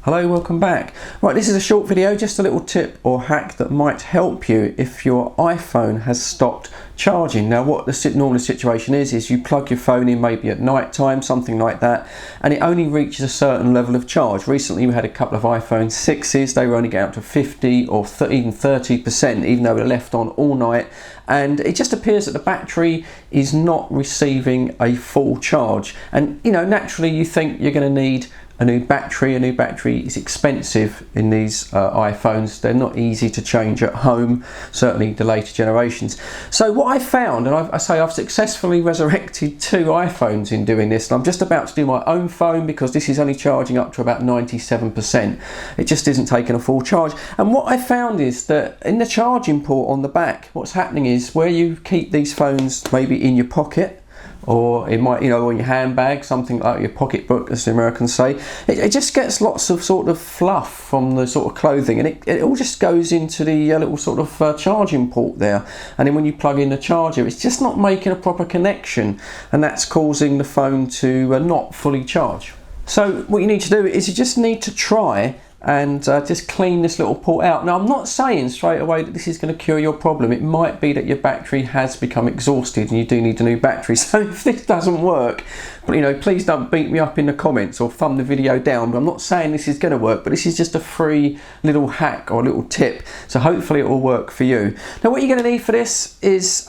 Hello, welcome back. Right, this is a short video, just a little tip or hack that might help you if your iPhone has stopped charging. Now what the normal situation is you plug your phone in maybe at night time, something like that, and it only reaches a certain level of charge. Recently we had a couple of iPhone 6s, they were only getting up to 50 or even 30%, even though they're left on all night, and it just appears that the battery is not receiving a full charge. And you know, naturally you think you're going to need a new battery. A new battery is expensive in these iPhones. They're not easy to change at home, certainly the later generations. So what I found, and I've successfully resurrected 2 iPhones in doing this, and I'm just about to do my own phone because this is only charging up to about 97%. It just isn't taking a full charge. And what I found is that in the charging port on the back, what's happening is where you keep these phones maybe in your pocket, or it might, you know, in your handbag, something like your pocketbook, as the Americans say, it just gets lots of sort of fluff from the sort of clothing, and it all just goes into the little sort of charging port there. And then when you plug in the charger, it's just not making a proper connection, and that's causing the phone to not fully charge. So what you need to do is you just need to try and just clean this little port out. Now I'm not saying straight away that this is going to cure your problem. It might be that your battery has become exhausted and you do need a new battery. So if this doesn't work, but you know, please don't beat me up in the comments or thumb the video down. But I'm not saying this is going to work, but this is just a free little hack or a little tip. So hopefully it will work for you. Now what you're going to need for this is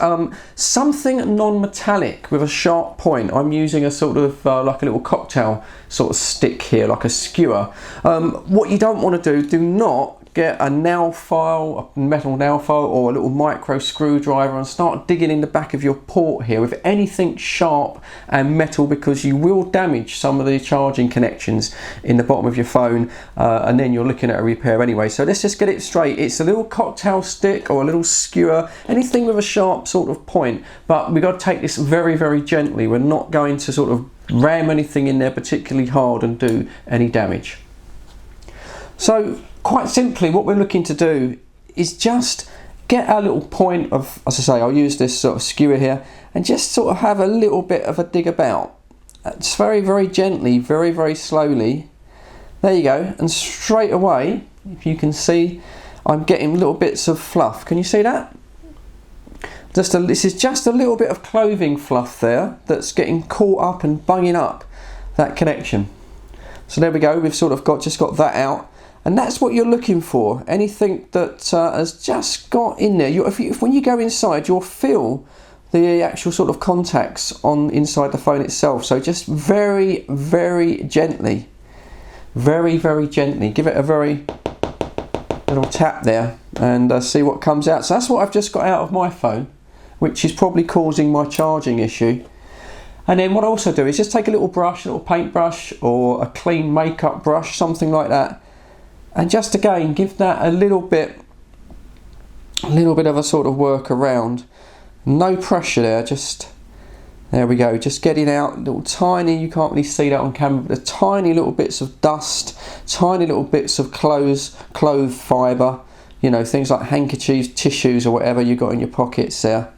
something non-metallic with a sharp point. I'm using a sort of like a little cocktail sort of stick here, like a skewer. What you don't want to do not get a nail file, a metal nail file, or a little micro screwdriver and start digging in the back of your port here with anything sharp and metal, because you will damage some of the charging connections in the bottom of your phone, and then you're looking at a repair anyway. So let's just get it straight. It's a little cocktail stick or a little skewer, anything with a sharp sort of point, but we've got to take this very, very gently. We're not going to sort of ram anything in there particularly hard and do any damage. So quite simply what we're looking to do is just get our little point of, as I say, I'll use this sort of skewer here, and just sort of have a little bit of a dig about. Just very, very gently, very, very slowly. There you go. And straight away, if you can see, I'm getting little bits of fluff. Can you see that? This is just a little bit of clothing fluff there that's getting caught up and bunging up that connection. So there we go, we've sort of just got that out, and that's what you're looking for. Anything that has just got in there. When you go inside, you'll feel the actual sort of contacts on inside the phone itself. So just very, very gently, very, very gently, give it a very little tap there, and see what comes out. So that's what I've just got out of my phone, which is probably causing my charging issue. And then what I also do is just take a little brush, a little paintbrush or a clean makeup brush, something like that, and just again give that a little bit of a sort of work around. No pressure there, just there we go, just getting out little tiny, you can't really see that on camera, but the tiny little bits of dust, tiny little bits of clothes fibre, you know, things like handkerchiefs, tissues or whatever you got in your pockets there.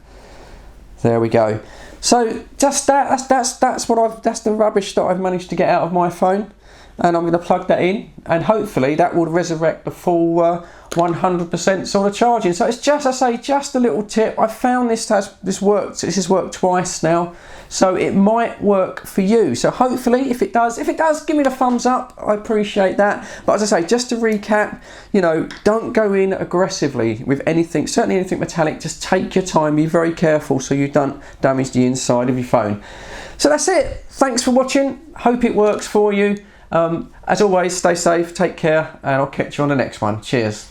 There we go. So just that's the rubbish that I've managed to get out of my phone, and I'm going to plug that in, and hopefully that will resurrect the full 100% sort of charging. So it's just, I say, just a little tip. I found this has worked twice now, so it might work for you. So hopefully if it does, give me the thumbs up. I appreciate that. But as I say, just to recap, you know, don't go in aggressively with anything, certainly anything metallic. Just take your time, be very careful so you don't damage the inside of your phone. So that's it. Thanks for watching. Hope it works for you. As always, stay safe, take care, and I'll catch you on the next one. Cheers.